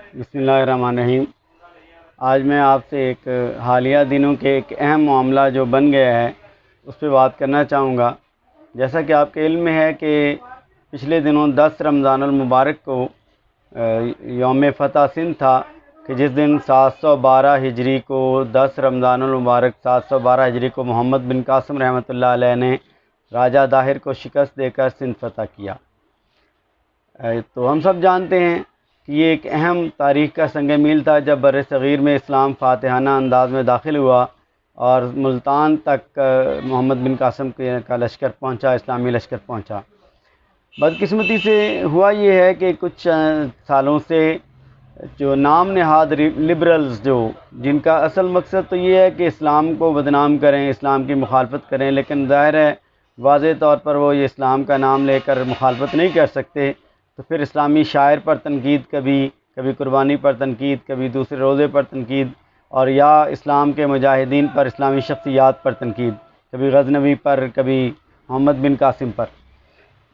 बिस्मिल्लाहिर्रहमानिर्रहीम। आज मैं आपसे एक हालिया दिनों के एक अहम मामला जो बन गया है उस पर बात करना चाहूँगा। जैसा कि आपके इल्म में है कि पिछले दिनों 10 रमज़ानुल मुबारक को यौम फ़तह सिंध था कि जिस दिन 712 हिजरी को 10 रमज़ानुल मुबारक 712 हिजरी को मोहम्मद बिन कासिम रहमतुल्लाह अलैह ने राजा दाहिर को शिकस्त देकर सिंध फ़तह किया। तो हम सब जानते हैं कि ये एक अहम तारीख़ का संग मील था जब बर-ए-सग़ीर में इस्लाम फ़ातिहाना अंदाज़ में दाखिल हुआ और मुल्तान तक मोहम्मद बिन कासिम का लश्कर पहुंचा, इस्लामी लश्कर पहुंचा। बदकिस्मती से हुआ ये है कि कुछ सालों से जो नाम नहाद लिबरल्स जिनका असल मकसद तो ये है कि इस्लाम को बदनाम करें, इस्लाम की मुखालफत करें, लेकिन ज़ाहिर है वाज़ेह तौर पर वो ये इस्लाम का नाम लेकर मुखालफत नहीं कर सकते। तो फिर इस्लामी शायर पर तनकीद, कभी कुर्बानी पर तनकीद, कभी दूसरे रोज़े पर तनकीद, और या इस्लाम के मुजाहिदीन पर, इस्लामी शख्सियात पर तनकीद, कभी गज़नवी पर, कभी मोहम्मद बिन कासिम पर,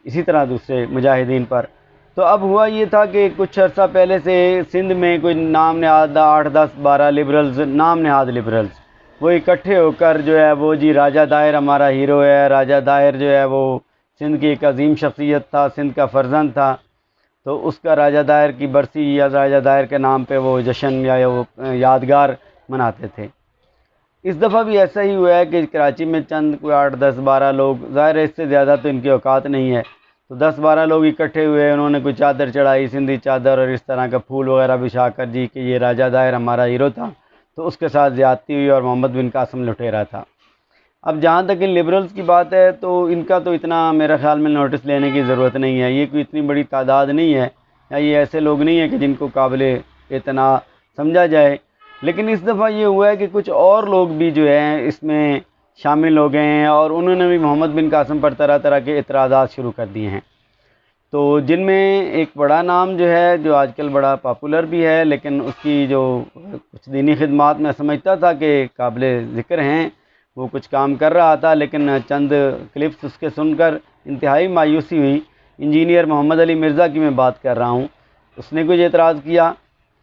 इसी तरह दूसरे मुजाहिदीन पर। तो अब हुआ ये था कि कुछ अर्सा पहले से सिंध में कोई नाम नहाद 8, 10, 12 लिबरल्स, नाम नहाद लिबरल्स, वो इकट्ठे होकर जो है वो जी राजा दाहिर हमारा हीरो है, राजा दाहिर जो है वो सिंध की एक अजीम शख्सियत था, सिंध का फ़र्जंद था, तो उसका राजा दाहिर की बरसी या राजा दाहिर के नाम पे वो जश्न या वो यादगार मनाते थे। इस दफ़ा भी ऐसा ही हुआ है कि कराची में चंद कोई 8, 10, 12 लोग, ज़ाहिर है इससे ज़्यादा तो इनकी औकात नहीं है, तो 10-12 लोग इकट्ठे हुए, उन्होंने कोई चादर चढ़ाई, सिंधी चादर, और इस तरह का फूल वगैरह बिछा कर जी कि ये राजा दाहिर हमारा हीरो था, तो उसके साथ ज़्यादती हुई और मोहम्मद बिन कासिम लुटेरा था। अब जहाँ तक इन लिबरल्स की बात है तो इनका तो इतना मेरा ख़्याल में नोटिस लेने की ज़रूरत नहीं है। ये कोई इतनी बड़ी तादाद नहीं है, या ये ऐसे लोग नहीं हैं कि जिनको काबिल इतना समझा जाए। लेकिन इस दफ़ा ये हुआ है कि कुछ और लोग भी जो हैं इसमें शामिल हो गए हैं और उन्होंने भी मोहम्मद बिन कासिम पर तरह तरह के एतराज़ात शुरू कर दिए हैं। तो जिनमें एक बड़ा नाम जो है, जो आजकल बड़ा पॉपुलर भी है, लेकिन उसकी जो कुछ दीनी खिदमात में समझता था कि काबिल ज़िक्र हैं, वो कुछ काम कर रहा था, लेकिन चंद क्लिप्स उसके सुनकर इंतहाई मायूसी हुई। इंजीनियर मोहम्मद अली मिर्ज़ा की मैं बात कर रहा हूँ। उसने कुछ एतराज़ किया।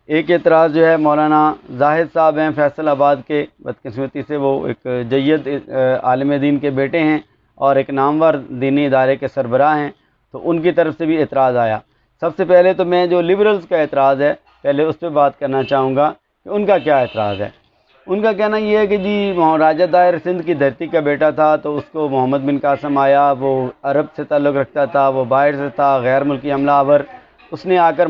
एक एतराज़ जो है मौलाना जाहिद साहब हैं फैसलाबाद के, बदकिस्मती से वो एक जय्यद आलिम दीन के बेटे हैं और एक नामवर दीनी इदारे के सरबराह हैं, तो उनकी तरफ से भी एतराज़ आया। सबसे पहले तो मैं जो लिबरल्स का एतराज़ है पहले उस पर बात करना चाहूँगा कि उनका क्या एतराज़ है। उनका कहना ये है कि जी राजा दाहिर सिंध की धरती का बेटा था, तो उसको मोहम्मद बिन कासिम आया, वो अरब से ताल्लुक़ रखता था, वो बाहर से था, गैर मुल्की हमलावर, उसने आकर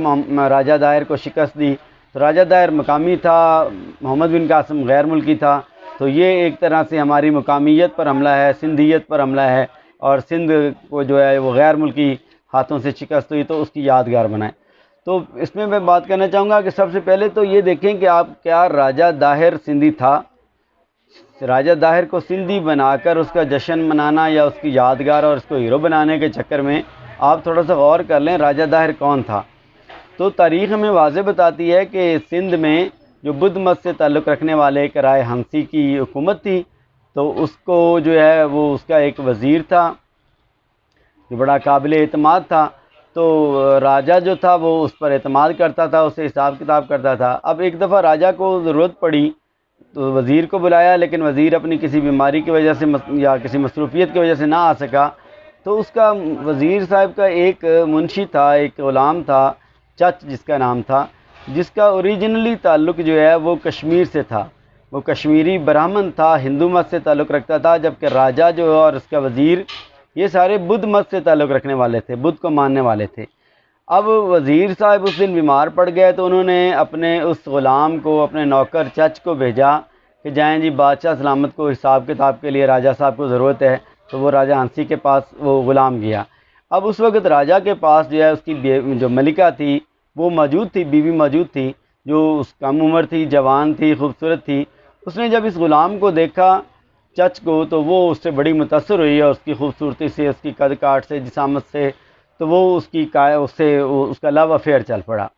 राजा दाहिर को शिकस्त दी। तो राजा दाहिर मकामी था, मोहम्मद बिन कासिम गैर मुल्की था, तो ये एक तरह से हमारी मकामियत पर हमला है, सिंधियत पर हमला है, और सिंध को जो है वो गैर मुल्की हाथों से शिकस्त हुई, तो उसकी यादगार बनाए। तो इसमें मैं बात करना चाहूँगा कि सबसे पहले तो ये देखें कि आप, क्या राजा दाहिर सिंधी था? राजा दाहिर को सिंधी बनाकर उसका जश्न मनाना या उसकी यादगार और उसको हीरो बनाने के चक्कर में आप थोड़ा सा गौर कर लें, राजा दाहिर कौन था। तो तारीख़ हमें वाज़े बताती है कि सिंध में जो बुद्ध मत से ताल्लुक़ रखने वाले एक राय हंसी की हुकूमत थी, तो उसको जो है वो उसका एक वज़ीर था जो बड़ा काबिल एतमाद था। तो राजा जो था वो उस पर एतमाद करता था, उससे हिसाब किताब करता था। अब एक दफ़ा राजा को ज़रूरत पड़ी तो वज़ीर को बुलाया, लेकिन वज़ीर अपनी किसी बीमारी की वजह से या किसी मसरूफ़ियत की वजह से ना आ सका। तो उसका वज़ीर साहब का एक मुंशी था, एक ग़ुलाम था, चच जिसका नाम था, जिसका ओरिजिनली ताल्लुक़ जो है वो कश्मीर से था। वो कश्मीरी ब्राह्मण था, हिंदू मत से ताल्लुक़ रखता था, जबकि राजा जो है और उसका वज़ीर ये सारे बुद्ध मत से ताल्लुक़ रखने वाले थे, बुद्ध को मानने वाले थे। अब वज़ीर साहब उस दिन बीमार पड़ गए, तो उन्होंने अपने उस ग़ुलाम को, अपने नौकर चच को भेजा कि जाएँ जी, बादशाह सलामत को हिसाब किताब के लिए राजा साहब को ज़रूरत है। तो वो राजा हंसी के पास वो ग़ुलाम गया। अब उस वक़्त राजा के पास जो है उसकी जो मलिका थी वो मौजूद थी, बीवी मौजूद थी, जो कम उम्र थी, जवान थी, खूबसूरत थी। उसने जब इस ग़ुलाम को देखा, चच को, तो वो उससे बड़ी मुतासर हुई और उसकी खूबसूरती से, उसकी कद काठ से, जिसामत से, तो वो उससे उसका लव अफेयर चल पड़ा।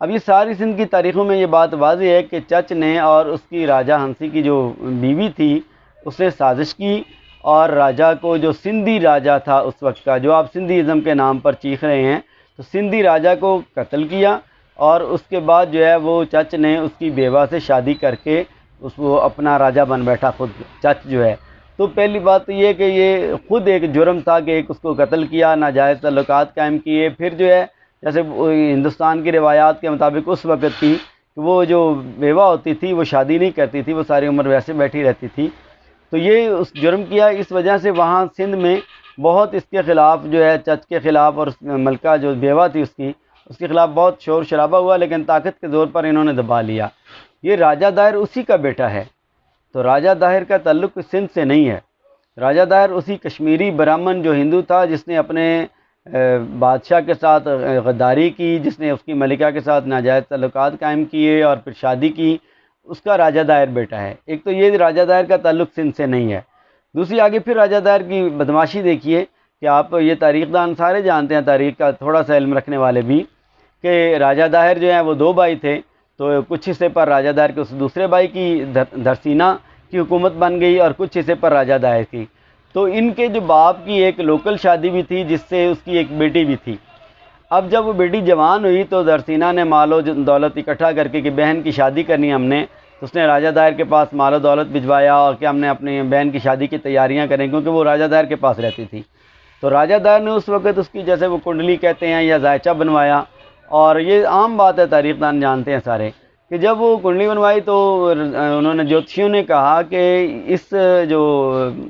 अब ये सारी सिंध की तारीख़ों में ये बात वाज़ेह है कि चच ने और उसकी राजा हंसी की जो बीवी थी उसने साजिश की और राजा को, जो सिंधी राजा था उस वक्त का, जो आप सिंधीज़म के नाम पर चीख रहे हैं, तो सिंधी राजा को कत्ल किया और उसके बाद जो है वो चच ने उसकी बेवा से शादी करके उसको अपना राजा बन बैठा खुद चच जो है। तो पहली बात तो ये कि ये खुद एक जुर्म था कि एक उसको कत्ल किया, नाजायज़ तल्लुकात कायम किए। फिर जो है जैसे हिंदुस्तान की रिवायात के मुताबिक उस वक़्त की वो जो बेवा होती थी वो शादी नहीं करती थी, वो सारी उम्र वैसे बैठी रहती थी। तो ये उस जुर्म किया, इस वजह से वहाँ सिंध में बहुत इसके ख़िलाफ़ जो है चच के ख़िलाफ़ और मलका जो बेवा थी उसकी, उसके ख़िलाफ़ बहुत शोर शराबा हुआ, लेकिन ताकत के ज़ोर पर इन्होंने दबा लिया। ये राजा दाहिर उसी का बेटा है। तो राजा दाहिर का ताल्लुक सिंध से नहीं है। राजा दाहिर उसी कश्मीरी ब्राह्मण जो हिंदू था जिसने अपने बादशाह के साथ गद्दारी की, जिसने उसकी मलिका के साथ नाजायज़ तल्लुकात कायम किए और फिर शादी की, उसका राजा दाहिर बेटा है। एक तो ये राजा दाहिर का ताल्लुक सिंध से नहीं है। दूसरी आगे फिर राजा दाहिर की बदमाशी देखिए कि आप ये तारीख़दान सारे जानते हैं, तारीख़ का थोड़ा सा इल्म रखने वाले भी, कि राजा दाहिर जो हैं वो दो भाई थे। तो कुछ हिस्से पर राजा दाहिर के उस दूसरे भाई की धरसीना की हुकूमत बन गई और कुछ हिस्से पर राजा दाहिर की। तो इनके जो बाप की एक लोकल शादी भी थी जिससे उसकी एक बेटी भी थी। अब जब वो बेटी जवान हुई तो धरसीना ने मालो दौलत इकट्ठा करके कि बहन की शादी करनी है हमने, तो उसने राजा दाहिर के पास मालो दौलत भिजवाया और कि हमने अपनी बहन की शादी की तैयारियां करें, क्योंकि वो राजा दाहिर के पास रहती थी। तो राजा दाहिर ने उस वक़्त उसकी जैसे वो कुंडली कहते हैं या जायचा बनवाया। और ये आम बात है, तारीख़दान जानते हैं सारे, कि जब वो कुंडली बनवाई तो उन्होंने ज्योतिषियों ने कहा कि इस जो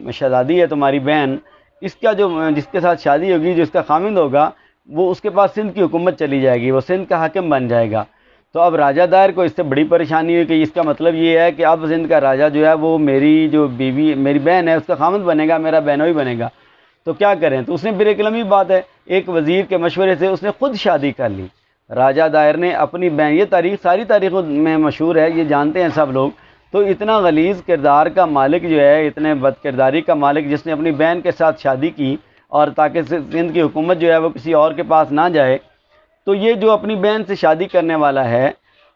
शहज़ादी है तुम्हारी बहन, इसका जो जिसके साथ शादी होगी, जो इसका खामिंद होगा, वो उसके पास सिंध की हुकूमत चली जाएगी, वो सिंध का हाकिम बन जाएगा। तो अब राजा दाहिर को इससे बड़ी परेशानी हुई कि इसका मतलब ये है कि अब सिंध का राजा जो है वो मेरी जो बीवी मेरी बहन है उसका खामिंद बनेगा, मेरा बहनोई बनेगा। तो क्या करें? तो उसने फिर एक लंबी बात है, एक वज़ीर के मशवरे से उसने खुद शादी कर ली। राजा दाहिर ने अपनी बहन, ये तारीख़ सारी तारीख़ों में मशहूर है, ये जानते हैं सब लोग। तो इतना गलीज़ किरदार का मालिक जो है, इतने बद किरदारी का मालिक, जिसने अपनी बहन के साथ शादी की और ताकि सिंध की हुकूमत जो है वो किसी और के पास ना जाए। तो ये जो अपनी बहन से शादी करने वाला है,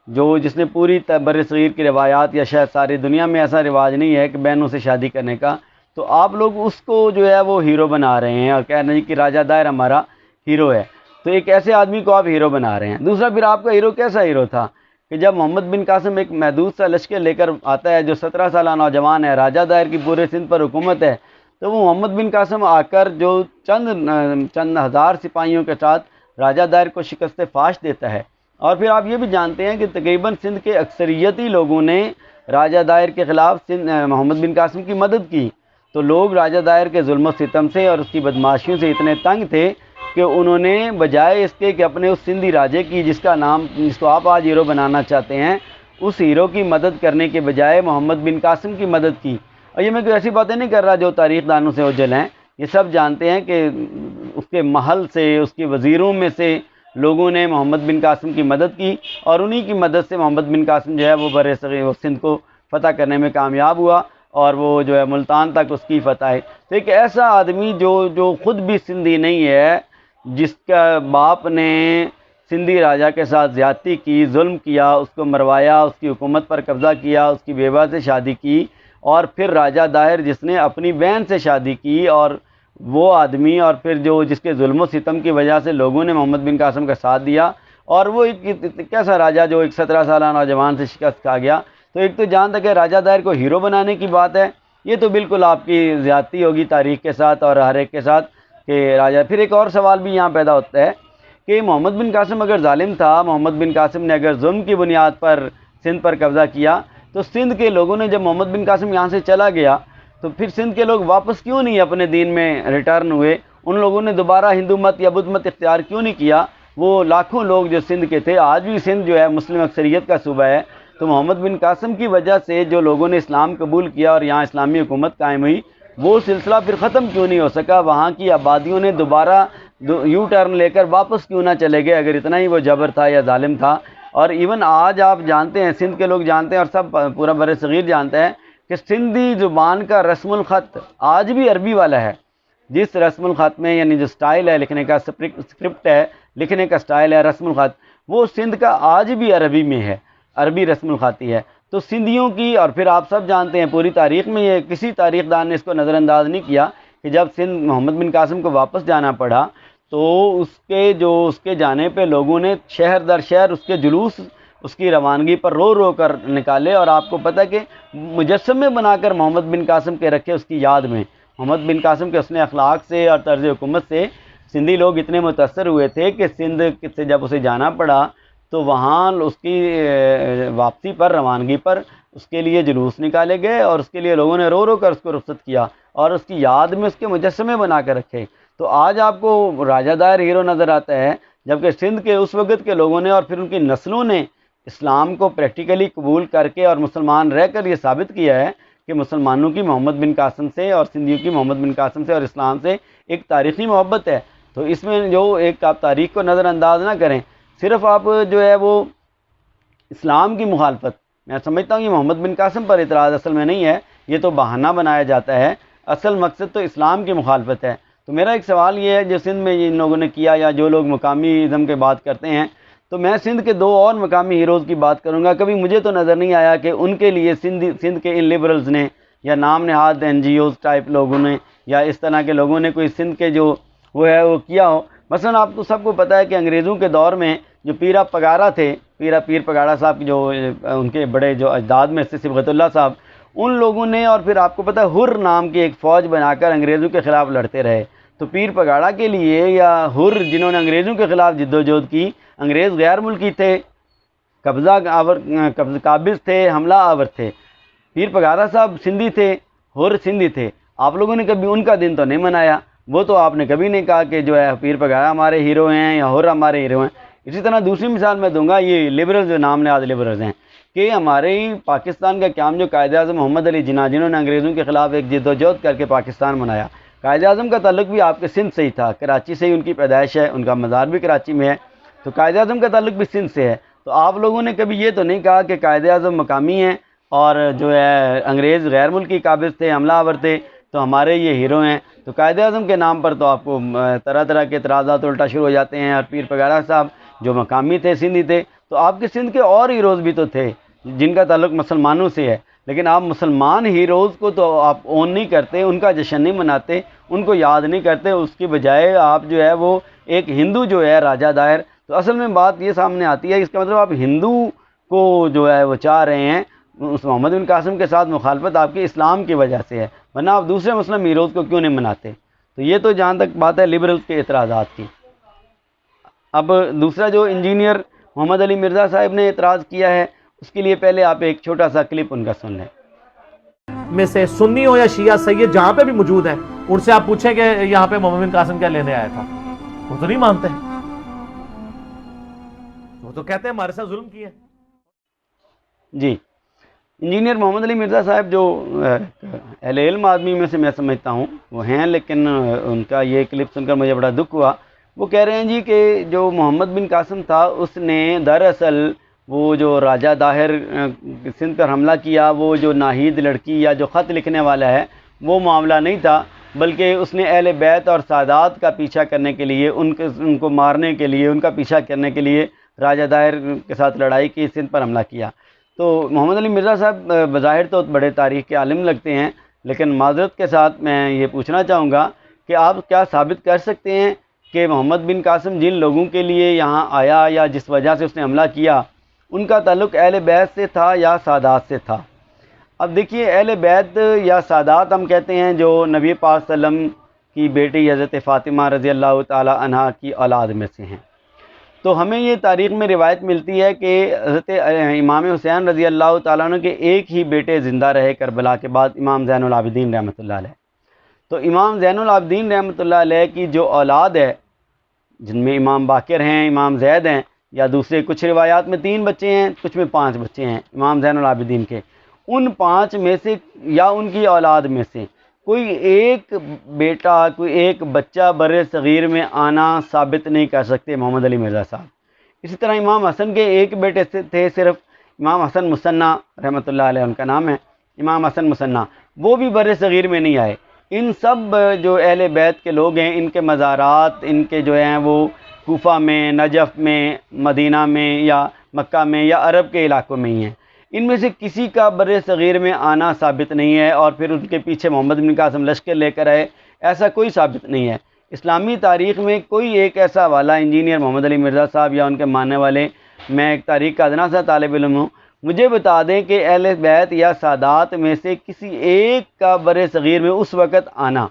जो जिसने पूरी बरसग़ीर की रिवायात या शायद सारी दुनिया में ऐसा रिवाज नहीं है कि बहनों से शादी करने का, तो आप लोग उसको जो है वो हीरो बना रहे हैं और कह रहे हैं कि राजा दाहिर हमारा हीरो है। तो एक ऐसे आदमी को आप हीरो बना रहे हैं। दूसरा, फिर आपका हीरो कैसा हीरो था कि जब मोहम्मद बिन कासिम एक महदूद सा लश्कर लेकर आता है, जो 17 साल नौजवान है, राजा दाहिर की पूरे सिंध पर हुकूमत है, तो वो मोहम्मद बिन कासिम आकर जो चंद हज़ार सिपाहियों के साथ राजा दाहिर को शिकस्त फाश देता है। और फिर आप ये भी जानते हैं कि तकरीबन सिंध के अक्सरियती लोगों ने राजा दाहिर के ख़िलाफ़ मोहम्मद बिन कासिम की मदद की। तो लोग राजा दाहिर के जुल्म सितम से और उसकी बदमाशियों से इतने तंग थे कि उन्होंने बजाय इसके कि अपने उस सिंधी राजे की जिसको आप आज हीरो बनाना चाहते हैं, उस हीरो की मदद करने के बजाय मोहम्मद बिन कासिम की मदद की। और ये मैं कोई ऐसी बातें नहीं कर रहा जो तारीख़दानों से ओझल हैं, ये सब जानते हैं कि उसके महल से, उसके वज़ीरों में से लोगों ने मोहम्मद बिन कासिम की मदद की और उन्हीं की मदद से मोहम्मद बिन कासिम जो है वो वो सिंध को फ़तह करने में कामयाब हुआ और वो जो है मुल्तान तक उसकी फ़तह है। तो एक ऐसा आदमी जो ख़ुद भी सिंधी नहीं है, जिसका बाप ने सिंधी राजा के साथ ज़्यादती की, जुल्म किया, उसको मरवाया, उसकी हुकूमत पर कब्ज़ा किया, उसकी बेवा से शादी की, और फिर राजा दाहिर जिसने अपनी बहन से शादी की, और वो आदमी, और फिर जो जिसके जुल्म सितम की वजह से लोगों ने मोहम्मद बिन कासिम का साथ दिया, और वो एक कैसा राजा जो एक 17 साल नौजवान से शिकस्त खा गया। तो एक तो जहाँ तक है राजा दाहिर को हीरो बनाने की बात है, ये तो बिल्कुल आपकी ज़्यादती होगी तारीख़ के साथ और हर एक के साथ कि राजा। फिर एक और सवाल भी यहाँ पैदा होता है कि मोहम्मद बिन कासिम अगर जालिम था, मोहम्मद बिन कासिम ने अगर जुल्म की बुनियाद पर सिंध पर कब्ज़ा किया, तो सिंध के लोगों ने जब मोहम्मद बिन कासिम यहाँ से चला गया तो फिर सिंध के लोग वापस क्यों नहीं अपने दीन में रिटर्न हुए? उन लोगों ने दोबारा हिंदू मत या बुद्ध मत इख्तियार क्यों नहीं किया? वो लाखों लोग जो सिंध के थे, आज भी सिंध जो है मुस्लिम अक्सरियत का सूबा है, तो मोहम्मद बिन कासिम की वजह से जो लोगों ने इस्लाम कबूल किया और यहाँ इस्लामी हुकूमत कायम हुई, वो सिलसिला फिर ख़त्म क्यों नहीं हो सका? वहाँ की आबादियों ने दोबारा यू टर्न लेकर वापस क्यों ना चले गए, अगर इतना ही वो जबर था या जालिम था? और इवन आज आप जानते हैं, सिंध के लोग जानते हैं और सब पूरा बरसग़ीर जानता है कि सिंधी ज़ुबान का रस्मुल ख़त आज भी अरबी वाला है। जिस रस्मुल ख़त में, यानी जो स्टाइल है लिखने का, स्क्रिप्ट है लिखने का स्टाइल है, रस्मुल ख़त, वो सिंध का आज भी अरबी में है, अरबी रस्मुल ख़ाती है। तो सिंधियों की, और फिर आप सब जानते हैं पूरी तारीख़ में ये किसी तारीख़दान ने इसको नज़रअंदाज नहीं किया कि जब सिंध मोहम्मद बिन कासिम को वापस जाना पड़ा तो उसके जाने पे लोगों ने शहर दर शहर उसके जुलूस उसकी रवानगी पर रो रो कर निकाले। और आपको पता है कि मुजस्समे बनाकर मोहम्मद बिन कासिम के रखे उसकी याद में। मोहम्मद बिन कासिम के उसने अखलाक से और तर्ज हुकूमत से सिंधी लोग इतने मुतासर हुए थे कि सिंध से जब उसे जाना पड़ा तो वहाँ उसकी वापसी पर, रवानगी पर उसके लिए जुलूस निकाले गए और उसके लिए लोगों ने रो रो कर उसको रुखसत किया और उसकी याद में उसके मुजस्समे बना कर रखे। तो आज आपको राजादार हीरो नज़र आता है, जबकि सिंध के उस वक़्त के लोगों ने और फिर उनकी नस्लों ने इस्लाम को प्रैक्टिकली कबूल करके और मुसलमान रहकर ये साबित किया है कि मुसलमानों की मोहम्मद बिन कासिम से और सिंधियों की मोहम्मद बिन कासिम से और इस्लाम से एक तारीख़ी मोहब्बत है। तो इसमें जो एक आप तारीख़ को नज़रअंदाज ना करें, सिर्फ़ आप जो है वो इस्लाम की मुखालफत, मैं समझता हूँ ये मोहम्मद बिन कासिम पर इतराज़ असल में नहीं है, ये तो बहाना बनाया जाता है। असल मकसद तो इस्लाम की मुखालफत है। तो मेरा एक सवाल ये है, जो सिंध में इन लोगों ने किया या जो लोग मकामी इज़्म के बात करते हैं, तो मैं सिंध के दो और मकामी हीरोज़ की बात करूँगा। कभी मुझे तो नज़र नहीं आया कि उनके लिए सिंध के इन लिबरल्स ने या नाम नहाद NGOs टाइप लोगों ने या इस तरह के लोगों ने कोई सिंध के जो वो है वो किया हो। मसलन आपको सबको पता है कि अंग्रेज़ों के दौर में जो पीरा पगारा थे, पीर पगाड़ा साहब जो उनके बड़े जो अजदाद में से सिबगतुल्लाह साहब, उन लोगों ने और फिर आपको पता है हुर नाम की एक फ़ौज बनाकर अंग्रेज़ों के ख़िलाफ़ लड़ते रहे। तो पीर पगाड़ा के लिए या हुर जिन्होंने अंग्रेज़ों के ख़िलाफ़ जिद्दोजहद की, अंग्रेज़ गैर मुल्की थे, काबिज़ थे, हमला आवर थे। पीर पगारा साहब सिंधी थे, हुर सिंधी थे। आप लोगों ने कभी उनका दिन तो नहीं मनाया, वो तो आपने कभी नहीं कहा कि जो है पीर पगारा हमारे हीरो हैं या हुर हमारे हीरो हैं। इसी तरह दूसरी मिसाल मैं दूंगा, ये लिबरल जो नाम नहाद लिबरल्स हैं कि हमारे ही पाकिस्तान का क़याम जो कायद-ए-आज़म मोहम्मद अली जिन्ना, जिन्होंने अंग्रेज़ों के ख़िलाफ़ एक जिद्दोजहद करके पाकिस्तान बनाया, कायद-ए-आज़म का ताल्लुक भी आपके सिंध से ही था, कराची से ही उनकी पैदाइश है, उनका मज़ार भी कराची में है, तो कायद-ए-आज़म का ताल्लुक भी सिंध से है। तो आप लोगों ने कभी ये तो नहीं कहा कि कायद-ए-आज़म मकामी हैं और जो है अंग्रेज़ गैर मुल्की काबिज़ थे, हमलावर थे, तो हमारे ये हीरो हैं। तो कायद-ए-आज़म के नाम पर तो आपको तरह तरह के एतराज़ात उल्टा शुरू हो जाते हैं। और पीर पगारा साहब जो मकामी थे, सिंधी थे, तो आपके सिंध के और हीरोज़ भी तो थे जिनका ताल्लुक मुसलमानों से है, लेकिन आप मुसलमान हीरोज़ को तो आप ओन नहीं करते, उनका जश्न नहीं मनाते, उनको याद नहीं करते। उसकी बजाय आप जो है वो एक हिंदू जो है राजा दायर, तो असल में बात ये सामने आती है, इसका मतलब आप हिंदू को जो है वो चाह रहे हैं, उस मोहम्मद बिन कासिम के साथ मुखालफत आपके इस्लाम की वजह से है, वरना आप दूसरे मुस्लिम हीरोज़ को क्यों नहीं मनाते। तो ये तो जहाँ तक बात है लिबरल्स के एतराज़ात की। अब दूसरा जो इंजीनियर मोहम्मद अली मिर्ज़ा साहब ने एतराज़ किया है, उसके लिए पहले आप एक छोटा सा क्लिप उनका सुन लें। में से सुन्नी हो या शिया सैयद जहां पे भी मौजूद है, उनसे आप पूछें कि यहाँ पे मोहम्मद बिन कासिम क्या लेने आया था, वो तो नहीं मानते, वो तो कहते हैं हमारे साथ जुल्म किया। जी, इंजीनियर मोहम्मद अली मिर्ज़ा साहब जो अहले इल्म आदमी में से मैं समझता हूँ वो हैं, लेकिन उनका ये क्लिप सुनकर मुझे बड़ा दुख हुआ। वो कह रहे हैं जी कि जो मोहम्मद बिन कासिम था उसने दरअसल वो जो राजा दाहिर सिंध पर हमला किया, वो जो नाहीद लड़की या जो ख़त लिखने वाला है, वो मामला नहीं था, बल्कि उसने अहले बैत और सादात का पीछा करने के लिए, उनको मारने के लिए, उनका पीछा करने के लिए राजा दाहिर के साथ लड़ाई की, सिंध पर हमला किया। तो मोहम्मद अली मिर्ज़ा साहब बज़ाहिर तो बड़े तारीख़ के आलिम लगते हैं, लेकिन माज़रत के साथ मैं ये पूछना चाहूँगा कि आप क्या साबित कर सकते हैं कि मोहम्मद बिन कासिम जिन लोगों के लिए यहाँ आया या जिस वजह से उसने हमला किया, उनका ताल्लुक़ अहले बैत से था या सादात से था। अब देखिए, अहले बैत या सादात हम कहते हैं जो नबी पाक सल्लम की बेटी हज़रत फ़ातिमा रज़ी अल्लाह ताला अन्हा की औलाद में से हैं। तो हमें ये तारीख़ में रिवायत मिलती है कि हज़रत इमाम हुसैन रज़ी अल्लाह ताला अन्हु के एक ही बेटे ज़िंदा रहे करबला के बाद, इमाम ज़ैनुल आबिदीन रहमतुल्लाह अलैह। तो इमाम ज़ैनुल आबिदीन रहमतुल्लाह अलैह की जो औलाद है, जिनमें इमाम बाक़िर हैं, इमाम ज़ैद हैं, या दूसरे कुछ रिवायात में 3 बच्चे हैं, कुछ में 5 बच्चे हैं इमाम ज़ैनुल आबिदीन के, उन 5 में से या उनकी औलाद में से कोई एक बेटा, कोई एक बच्चा बर्रे सग़ीर में आना साबित नहीं कर सकते मोहम्मद अली मिर्ज़ा साहब। इसी तरह इमाम हसन के एक बेटे थे सिर्फ़, इमाम हसन मुसन्ना रहमतुल्लाह अलैह उनका नाम है, इमाम हसन मुसन्ना, वो भी बर्रे सग़ीर में नहीं आए। इन सब जो अहले बैत के लोग हैं, इनके मज़ारात, इनके जो हैं वो कूफा में, नजफ़ में, मदीना में या मक्का में या अरब के इलाकों में ही हैं। इनमें से किसी का बर्रे सग़ीर में आना साबित नहीं है और फिर उनके पीछे मोहम्मद बिन कासिम लश्कर लेकर आए, ऐसा कोई साबित नहीं है। इस्लामी तारीख़ में कोई एक ऐसा हवाला इंजीनियर मोहम्मद अली मिर्ज़ा साहब या उनके मानने वाले, मैं एक तारीख़ का अदना सा तालिब इल्म हूँ, मुझे बता दें कि अहले बैत या सादात में से किसी एक का बर सग़ीर में उस वक़्त आना,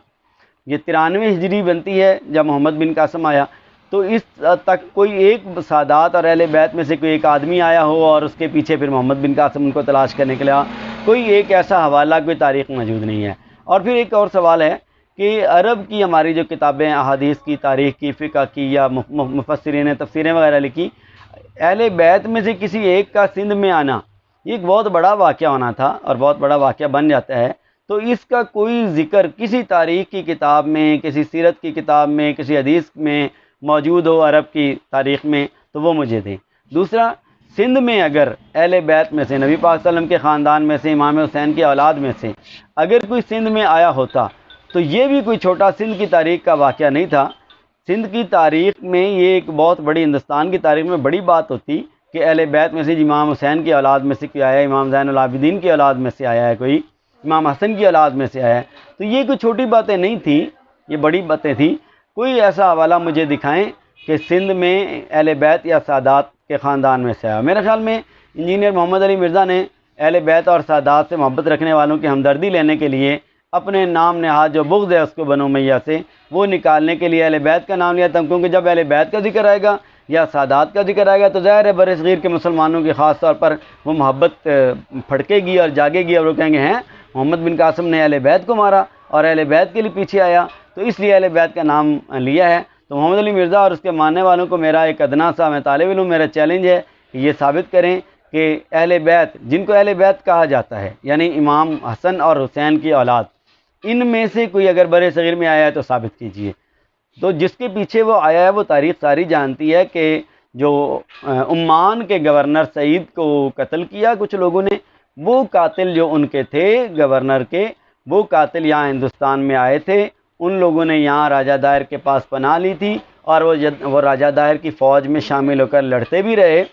ये 93 हिजरी बनती है जब मोहम्मद बिन कासम आया, तो इस तक कोई एक सादात और अहले बैत में से कोई एक आदमी आया हो और उसके पीछे फिर मोहम्मद बिन कासम उनको तलाश करने के लिए, कोई एक ऐसा हवाला, कोई तारीख़ मौजूद नहीं है। और फिर एक और सवाल है कि अरब की हमारी जो किताबें अहादीस की, तारीख़ की, फ़िक़्ह की या मुफ़स्सिरीन ने तफ़सीरें वगैरह लिखी, अहले बैत में से किसी एक का सिंध में आना ये एक बहुत बड़ा वाक़या होना था और बहुत बड़ा वाक़या बन जाता है। तो इसका कोई ज़िक्र किसी तारीख़ की किताब में, किसी सीरत की किताब में, किसी हदीस में मौजूद हो अरब की तारीख़ में, तो वो मुझे दें। दूसरा, सिंध में अगर अहले बैत में से, नबी पाक सल्लल्लाहु अलैहि वसल्लम के ख़ानदान में से, इमाम हुसैन की औलाद में से अगर कोई सिंध में आया होता, तो ये भी कोई छोटा सिंध की तारीख़ का वाक़या नहीं था। सिंध की तारीख़ में ये एक बहुत बड़ी, हिंदुस्तान की तारीख़ में बड़ी बात होती कि अहले बैत में से इमाम हुसैन की औलाद में से कोई आया है, इमाम ज़ैनुल आबिदीन की औलाद में से आया है, कोई इमाम हसन की औलाद में से आया है। तो ये कोई छोटी बातें नहीं थी, ये बड़ी बातें थी। कोई ऐसा हवाला मुझे दिखाएं कि सिंध में अहले बैत या सादात के ख़ानदान में से आया। मेरे ख़्याल में इंजीनियर मोहम्मद अली मिर्ज़ा ने अहले बैत और सादात से मोहब्बत रखने वालों की हमदर्दी लेने के लिए अपने नाम नेहाद जो बुग़्ज़ है उसको बनो उमैया से, वो निकालने के लिए अहले बैत का नाम लिया था, क्योंकि जब अहले बैत का जिक्र आएगा या सादात का जिक्र आएगा तो ज़ाहिर है बरसग़ीर के मुसलमानों की ख़ास तौर पर वो मोहब्बत फड़केगी और जागेगी और वो कहेंगे हैं मोहम्मद बिन कासम ने अहले बैत को मारा और अहले बैत के लिए पीछे आया, तो इसलिए अहले बैत का नाम लिया है। तो मोहम्मद अली मिर्ज़ा और उसके मानने वालों को मेरा एक अदना सा, मैं तालिब इल्म, मेरा चैलेंज है कि ये साबित करें कि अहले बैत, जिनको अहले बैत कहा जाता है, यानी इमाम हसन और हुसैन की औलाद, इनमें से कोई अगर बर सग़ीर में आया है तो साबित कीजिए। तो जिसके पीछे वो आया है वो तारीख़ सारी जानती है कि जो उम्मान के गवर्नर सईद को कत्ल किया कुछ लोगों ने, वो कातिल जो उनके थे गवर्नर के, वो कातिल यहाँ हिंदुस्तान में आए थे। उन लोगों ने यहाँ राजा दायर के पास पनाह ली थी और वो राजा दायर की फ़ौज में शामिल होकर लड़ते भी रहे।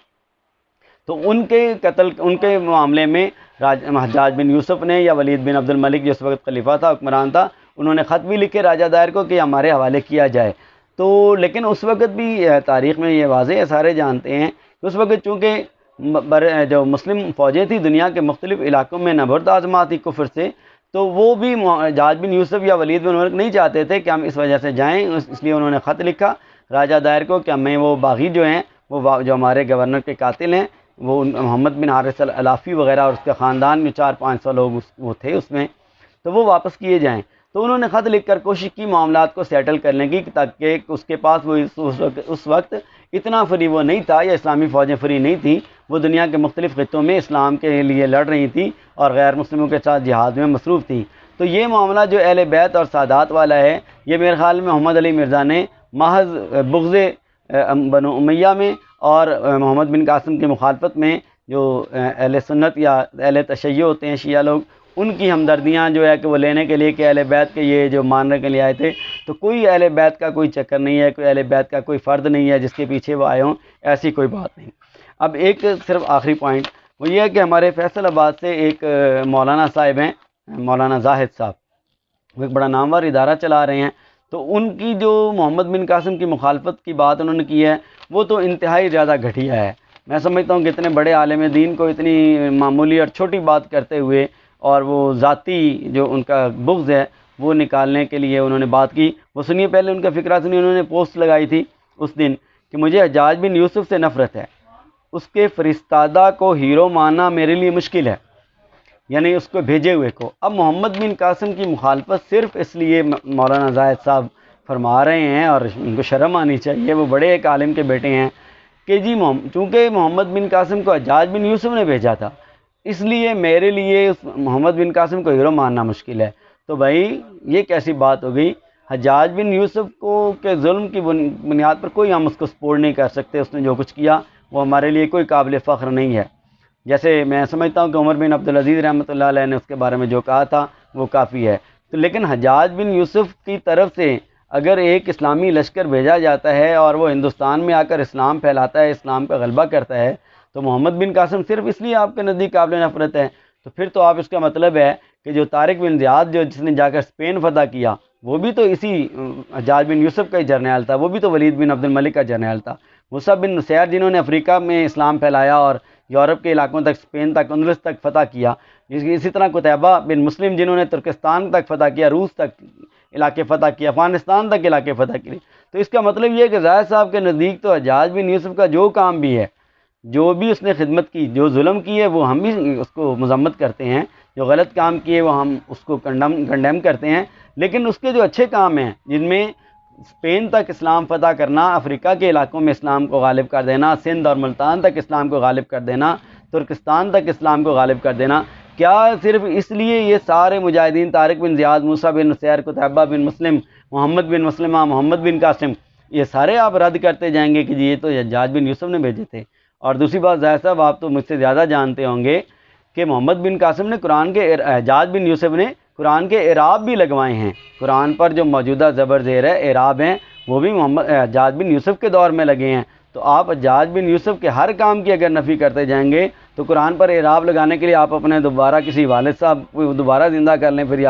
तो उनके कत्ल, उनके मामले में हज्जाज बिन यूसुफ ने या वलीद बिन अब्दुल मलिक जो उस वक्त खलीफा था, हुक्मरान था, उन्होंने ख़त भी लिखे राजा दायर को कि हमारे हवाले किया जाए। तो लेकिन उस वक्त भी तारीख़ में ये वाज़ेह है, सारे जानते हैं कि उस वक्त चूँकि जो मुस्लिम फ़ौजें थी दुनिया के मुख्तलिफ़ इलाक़ों में नबर्द आज़मा थी कुफ्र से, तो वो भी हज्जाज बिन यूसुफ या वलीद बिन मलिक नहीं चाहते थे कि हम इस वजह से जाएँ, इसलिए उन्होंने ख़त लिखा राजा दायर को कि हमें वो बागी जो हैं, वो जो हमारे गवर्नर के कातिल हैं, वो मोहम्मद बिन हारिस अल-अलाफ़ी वग़ैरह और उसके ख़ानदान में 400-500 लोग वो थे उसमें, तो वो वापस किए जाएँ। तो उन्होंने ख़त लिख कर कोशिश की मामलात को सेटल करने की, ताकि उसके पास वो उस वक्त इतना फ्री वो नहीं था, या इस्लामी फ़ौजें फ्री नहीं थी, वो दुनिया के मुख्तलिफ़ ख़ित्तों में इस्लाम के लिए लड़ रही थी और गैर मुस्लिमों के साथ जिहाद में मसरूफ़ थी। तो ये मामला जो अहले बैत और सादात वाला है, ये मेरे ख़्याल में मोहम्मद अली मिर्ज़ा ने महज़ बुग़्ज़े बनो उमैया में और मोहम्मद बिन कासिम की मुखालफत में, जो अहले सुन्नत या अहले तशय्युअ होते हैं शिया लोग, उनकी हमदर्दियाँ जो है कि वो लेने के लिए कि अहले बैत के ये जो मानने के लिए आए थे, तो कोई अहले बैत का कोई चक्कर नहीं है, कोई अहले बैत का कोई फ़र्द नहीं है जिसके पीछे वो आए हों, ऐसी कोई बात नहीं। अब एक सिर्फ आखिरी पॉइंट वो ये है कि हमारे फैसलाबाद से एक मौलाना साहिब हैं, मौलाना जाहिद साहब, वो एक बड़ा नामवर इदारा चला रहे हैं। तो उनकी जो मोहम्मद बिन कासिम की मुखालफत की बात उन्होंने की है, वो तो इंतहाई ज़्यादा घटिया है। मैं समझता हूँ कि इतने बड़े आलिम दीन को इतनी मामूली और छोटी बात करते हुए, और वो ज़ाती जो उनका बुग़्ज़ है वो निकालने के लिए उन्होंने बात की। वो सुनिए, पहले उनका फ़िक्रा सुनिए। उन्होंने पोस्ट लगाई थी उस दिन कि मुझे हज्जाज बिन यूसुफ से नफ़रत है, उसके फ़रिश्तादा को हीरो मानना मेरे लिए मुश्किल है, यानी उसको भेजे हुए को। अब मोहम्मद बिन कासिम की मुखालफत सिर्फ़ इसलिए मौलाना जाहिद साहब फरमा रहे हैं, और उनको शर्म आनी चाहिए, वो बड़े एक आलिम के बेटे हैं, कि जी चूँकि मोहम्मद बिन कासिम को हज्जाज बिन यूसुफ ने भेजा था, इसलिए मेरे लिए उस मोहम्मद बिन कासिम को हीरो मानना मुश्किल है। तो भाई ये कैसी बात हो गई? हज्जाज बिन यूसुफ को के जुल्म की बुनियाद पर कोई हम उसको सपोर्ट नहीं कर सकते। उसने जो कुछ किया वो हमारे लिए कोई काबिल फ़ख्र नहीं है। जैसे मैं समझता हूँ कि उमर बिन अब्दुल अज़ीज़ रहमतुल्लाह अलैह ने उसके बारे में जो कहा था वो काफ़ी है। तो लेकिन हज्जाज बिन यूसुफ की तरफ से अगर एक इस्लामी लश्कर भेजा जाता है और वो हिंदुस्तान में आकर इस्लाम फैलाता है, इस्लाम का गलबा करता है, तो मोहम्मद बिन कासिम सिर्फ इसलिए आपके नज़दीक काबिल नफ़रत है, तो फिर तो आप इसका मतलब है कि जो तारिक बिन ज़ियाद जो जिसने जाकर स्पेन फ़तह किया, वो भी तो इसी हज्जाज बिन यूसुफ का ही जर्नैल था, वो भी तो वलीद बिन अब्दुल मलिक का जर्नैल था। मुसा बिन नुसैर जिन्होंने अफ्रीका में इस्लाम फैलाया और यूरोप के इलाकों तक, स्पेन तक, अंदलस तक फ़तह किया। इसी तरह कुतैबा बिन मुस्लिम जिन्होंने तुर्किस्तान तक फ़तह किया, रूस तक इलाके फ़तह किया, अफ़गानिस्तान तक इलाके फ़तह किए। तो इसका मतलब ये है कि ज़ाहिद साहब के नज़दीक तो हज्जाज बिन यूसुफ का जो काम भी है, जो भी उसने खिदमत की, जो जुल्म की है, वो हम भी उसको मजम्मत करते हैं, जो गलत काम किए वो हम उसको कंडेम करते हैं। लेकिन उसके जो अच्छे काम हैं, जिनमें स्पेन तक इस्लाम फ़तह करना, अफ्रीका के इलाकों में इस्लाम को गालिब कर देना, सिंध और मुल्तान तक इस्लाम को गालिब कर देना, तुर्किस्तान तक इस्लाम को गालिब कर देना, क्या सिर्फ इसलिए ये सारे मुजाहिदीन तारिक बिन ज़ियाद, मूसा बिन नुसैर, कुतैबा बिन मुस्लिम, मोहम्मद बिन मुस्लिमा, मोहम्मद बिन कासिम, ये सारे आप रद्द करते जाएंगे कि जी ये तो हज्जाज बिन यूसुफ ने भेजे थे? और दूसरी बात, ज़ाहिद साहब आप तो मुझसे ज़्यादा जानते होंगे कि मोहम्मद बिन कासिम ने कुरान के, हज्जाज बिन यूसुफ ने कुरान के एराब भी लगवाए हैं। कुरान पर जो मौजूदा ज़बर ज़ेर है, एराब हैं, वो भी मोहम्मद हज्जाज बिन यूसुफ के दौर में लगे हैं। तो आप हज्जाज बिन यूसुफ के हर काम की अगर नफ़ी करते जाएंगे तो कुरान पर एराब लगाने के लिए आप अपने दोबारा किसी वालिद साहब को दोबारा ज़िंदा कर लें फिर,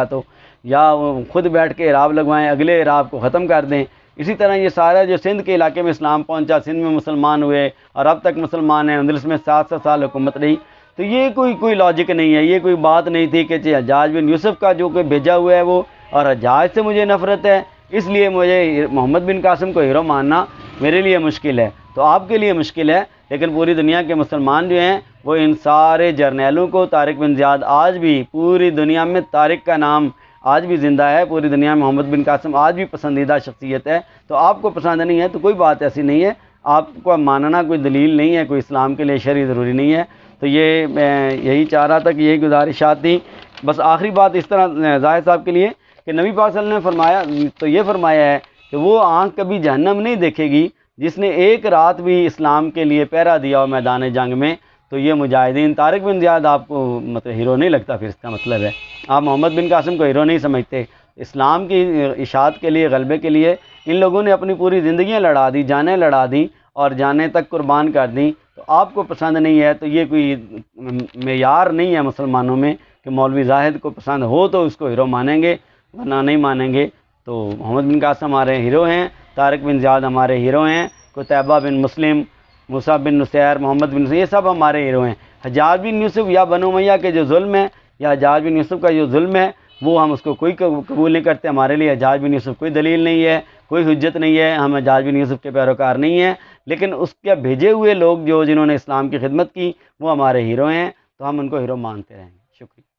या ख़ुद बैठ के एराब लगवाएं, अगले एराब को ख़त्म कर दें। इसी तरह ये सारा जो सिंध के इलाके में इस्लाम पहुंचा, सिंध में मुसलमान हुए और अब तक मुसलमान हैं, अंदलस में 700 साल हुकूमत रही। तो ये कोई लॉजिक नहीं है, ये कोई बात नहीं थी कि हज्जाज बिन यूसुफ का जो कोई भेजा हुआ है वो, और हज्जाज से मुझे नफ़रत है इसलिए मुझे मोहम्मद बिन कासिम को हीरो मानना मेरे लिए मुश्किल है। तो आपके लिए मुश्किल है, लेकिन पूरी दुनिया के मुसलमान जो हैं वो इन सारे जर्नैलों को, तारिक बिन ज़ियाद आज भी पूरी दुनिया में, तारिक का नाम आज भी ज़िंदा है पूरी दुनिया में, मोहम्मद बिन कासिम आज भी पसंदीदा शख्सियत है। तो आपको पसंद नहीं है तो कोई बात ऐसी नहीं है, आपको मानना कोई दलील नहीं है, कोई इस्लाम के लिए शरई ज़रूरी नहीं है। तो ये मैं यही चाह रहा था कि यही गुजारिशात थी। बस आखिरी बात इस तरह ज़ाहिद साहब के लिए कि नबी पाक सल्लल्लाहु अलैहि वसल्लम ने फरमाया, तो ये फरमाया है कि वो आँख कभी जहन्नम नहीं देखेगी जिसने एक रात भी इस्लाम के लिए पहरा दिया हो मैदान जंग में। तो ये मुजाहिदीन, तारिक बिन ज़ियाद आपको मतलब हीरो नहीं लगता, फिर इसका मतलब है आप मोहम्मद बिन कासिम को हीरो नहीं समझते। इस्लाम की इशाअत के लिए, गलबे के लिए इन लोगों ने अपनी पूरी ज़िंदगियाँ लड़ा दी, जानें लड़ा दी और जानें तक कुर्बान कर दी। तो आपको पसंद नहीं है तो ये कोई मेयार नहीं है मुसलमानों में कि मौलवी जाहिद को पसंद हो तो उसको हीरो मानेंगे, वरना नहीं मानेंगे। तो मोहम्मद बिन कासिम हमारे हीरो हैं, तारिक बिन ज़ियाद हमारे हीरो हैं, कुतैबा बिन मुस्लिम, मूसा बिन नुसैर, मोहम्मद बिन, ये सब हमारे हीरो हैं। हज्जाज बिन यूसुफ या बनु उमय्या के जो जुल्म है, या हज्जाज बिन यूसुफ का जो जुल्म है, वो हम उसको कोई कबूल नहीं करते। हमारे लिए हज्जाज बिन यूसुफ कोई दलील नहीं है, कोई हुज्जत नहीं है, हम हज्जाज बिन यूसुफ के पैरोकार नहीं हैं। लेकिन उसके भेजे हुए लोग जो जिन्होंने इस्लाम की खिदमत की वो हमारे हीरो हैं, तो हम उनको हीरो मानते रहेंगे। शुक्रिया।